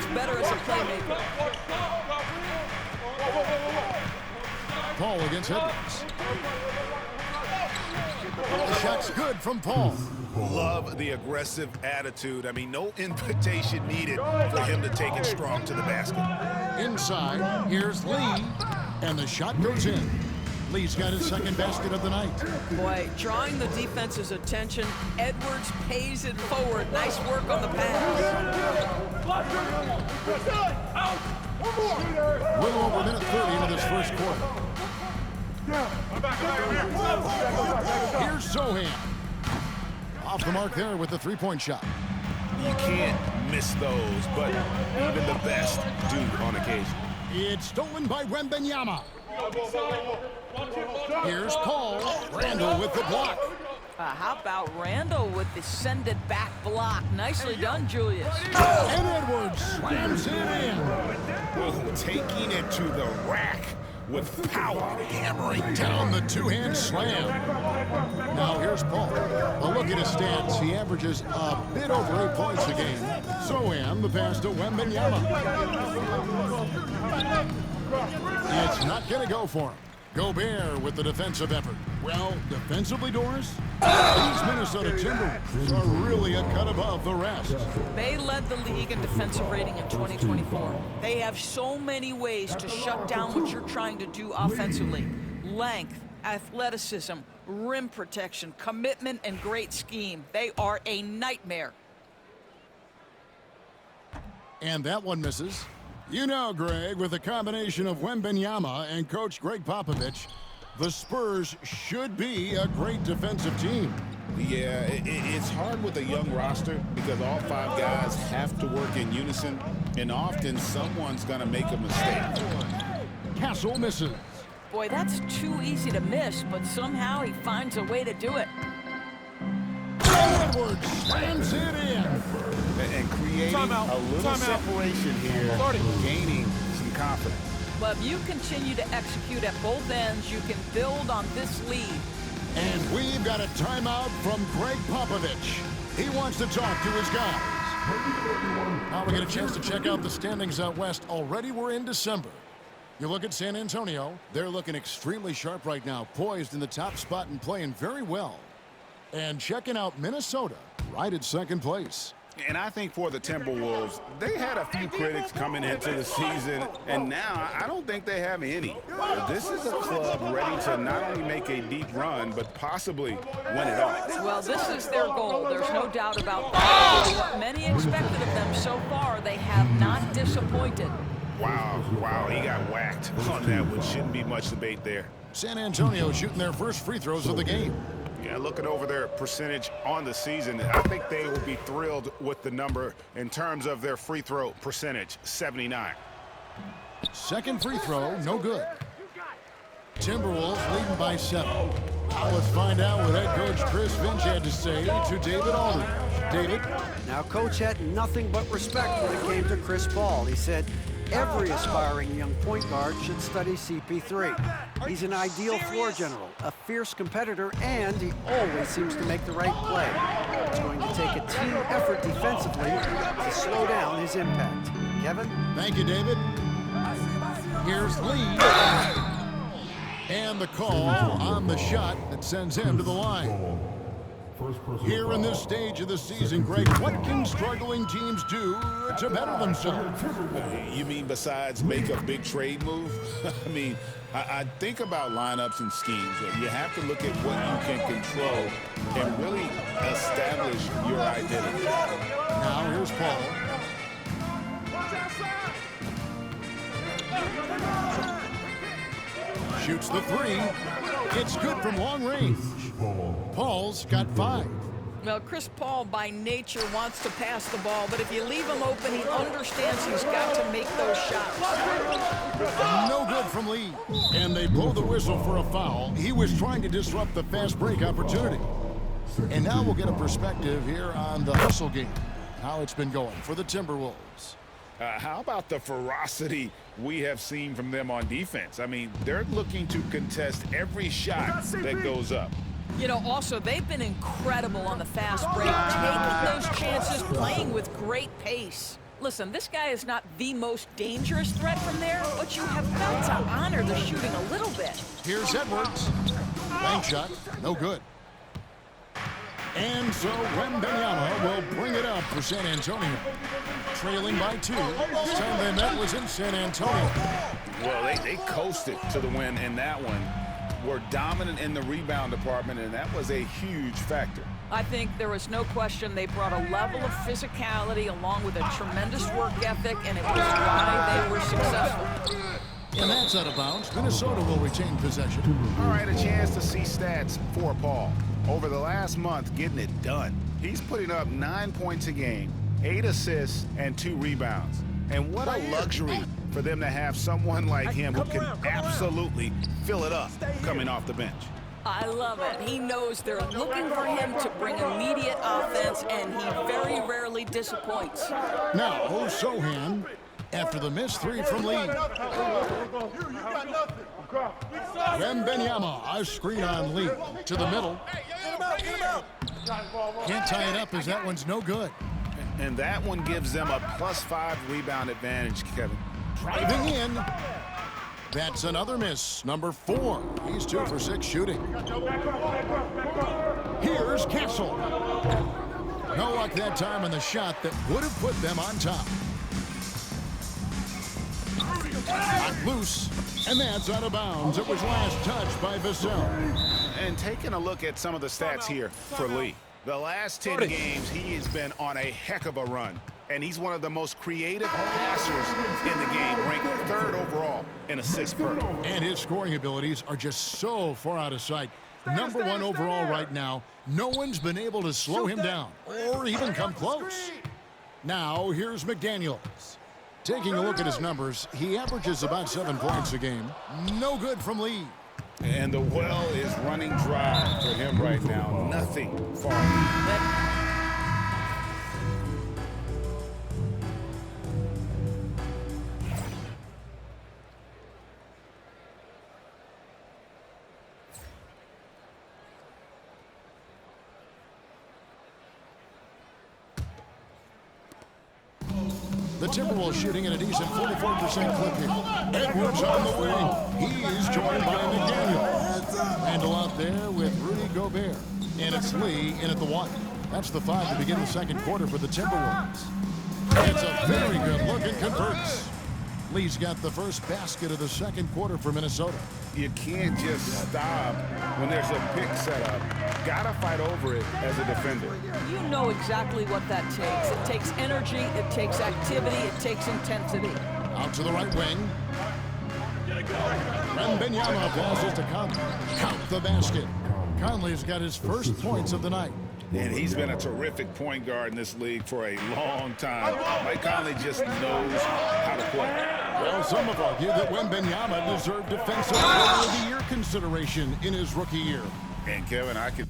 much better as a playmaker. Paul against Edwards. The shot's good from Paul. Love the aggressive attitude. I mean, no invitation needed for him to take it strong to the basket. Inside, here's Lee, and the shot goes in. Lee's got his second basket of the night. Boy, drawing the defense's attention, Edwards pays it forward. Nice work on the pass. Little over a minute 30 into this first quarter. Here's Sohan. Off the mark there with the three-point shot. You can't miss those, but even the best do on occasion. It's stolen by Wembanyama. Here's Paul. Randall with the block. How about Randall with the send-it-back block? Nicely done, Julius. And Edwards slams it in. Well, taking it to the rack with power. Hammering down the two-hand slam. Now here's Paul. A look at his stats. He averages a bit over 8 points a game. Sohan the pass to Wembanyama. It's not going to go for him. Gobert with the defensive effort. Well, defensively, Doris, these Minnesota Timberwolves are really a cut above the rest. They led the league in defensive rating in 2024. They have so many ways to shut down what you're trying to do offensively. Length, athleticism, rim protection, commitment, and great scheme. They are a nightmare. And that one misses. You know, Greg, with a combination of Wembanyama and Coach Greg Popovich, the Spurs should be a great defensive team. Yeah, it's hard with a young roster because all 5 guys have to work in unison, and often someone's going to make a mistake. Castle misses. Boy, that's too easy to miss, but somehow he finds a way to do it. Edwards slams it in. And creating a little separation here, gaining some confidence. But if you continue to execute at both ends, you can build on this lead. And we've got a timeout from Greg Popovich. He wants to talk to his guys. Now we get a chance to check out the standings out west. Already we're in December. You look at San Antonio, they're looking extremely sharp right now, poised in the top spot and playing very well. And checking out Minnesota, right at second place. And I think for the Timberwolves, they had a few critics coming into the season, and now I don't think they have any. This is a club ready to not only make a deep run, but possibly win it all. Well, this is their goal. There's no doubt about that. What many expected of them so far, they have not disappointed. Wow, he got whacked on that one. Shouldn't be much debate there. San Antonio shooting their first free throws of the game. Yeah, looking over their percentage on the season, I think they will be thrilled with the number in terms of their free throw percentage, 79. Second free throw, no good. Timberwolves leading by 7. Now let's find out what head coach Chris Finch had to say to David Aldridge. David? Now, Coach had nothing but respect when it came to Chris Paul. He said, every aspiring young point guard should study CP3. He's an ideal floor general, a fierce competitor, and he always seems to make the right play. It's going to take a team effort defensively to slow down his impact. Kevin? Thank you, David. Here's Lee. And the call on the shot that sends him to the line. Here in this stage of the season, Greg, what can struggling teams do to better themselves? You mean besides make a big trade move? I mean, I think about lineups and schemes. You have to look at what you can control and really establish your identity. Now here's Paul. Shoots the three. It's good from long range. Paul's got 5. Well, Chris Paul, by nature, wants to pass the ball, but if you leave him open, he understands he's got to make those shots. No good from Lee. And they blow the whistle for a foul. He was trying to disrupt the fast break opportunity. And now we'll get a perspective here on the hustle game, how it's been going for the Timberwolves. How about the ferocity we have seen from them on defense? I mean, they're looking to contest every shot that goes up. You know, also, they've been incredible on the fast break, taking those chances, playing with great pace. Listen, this guy is not the most dangerous threat from there, but you have got to honor the shooting a little bit. Here's Edwards. Bank shot, no good. And so Wembanyama will bring it up for San Antonio. Trailing by 2. Last time they met was in San Antonio. Well, they coasted to the win in that one. Were dominant in the rebound department, and that was a huge factor. I think there was no question they brought a level of physicality along with a tremendous work ethic, and it was why they were successful. And that's out of bounds. Minnesota will retain possession. All right, a chance to see stats for Paul. Over the last month, getting it done. He's putting up 9 points a game, 8 assists, and 2 rebounds. And what a luxury for them to have someone like him who can absolutely fill it up coming off the bench. I love it. He knows they're looking for him to bring immediate offense, and he very rarely disappoints. Now, Sohan, after the missed 3 from Lee. Wembanyama, a screen on Lee. To the middle. Can't tie it up as that one's no good. And that one gives them a +5 rebound advantage, Kevin. Driving in. That's another miss. Number 4. He's 2 for 6 shooting. Here's Castle. No luck that time on the shot that would have put them on top. Knocked loose. And that's out of bounds. It was last touched by Vassell. And taking a look at some of the stats here for Lee. The last 10 games, he has been on a heck of a run. And he's one of the most creative passers in the game, ranked 3rd overall in assists per. And his scoring abilities are just so far out of sight. Number 1 overall right now. No one's been able to slow him down or even come close. Now, here's McDaniels. Taking a look at his numbers, he averages about 7 points a game. No good from Lee. And the well is running dry for him right now. Nothing falling. The Timberwolves shooting at a decent 44% clip here. Edwards on the wing. He's joined by McDaniel. Randall out there with Rudy Gobert. And it's Lee in at the 1. That's the 5 to begin the second quarter for the Timberwolves. It's a very good look and converts. Lee's got the first basket of the second quarter for Minnesota. You can't just stop when there's a pick set up. Gotta fight over it as a defender. You know exactly what that takes. It takes energy, it takes activity, it takes intensity. Out to the right wing. Wembanyama passes to Conley. Count the basket. Conley's got his first points of the night. And he's been a terrific point guard in this league for a long time. Mike Conley just knows how to play. Well, some have argued that Wembanyama deserved Defensive Player of the Year consideration in his rookie year. And Kevin, I could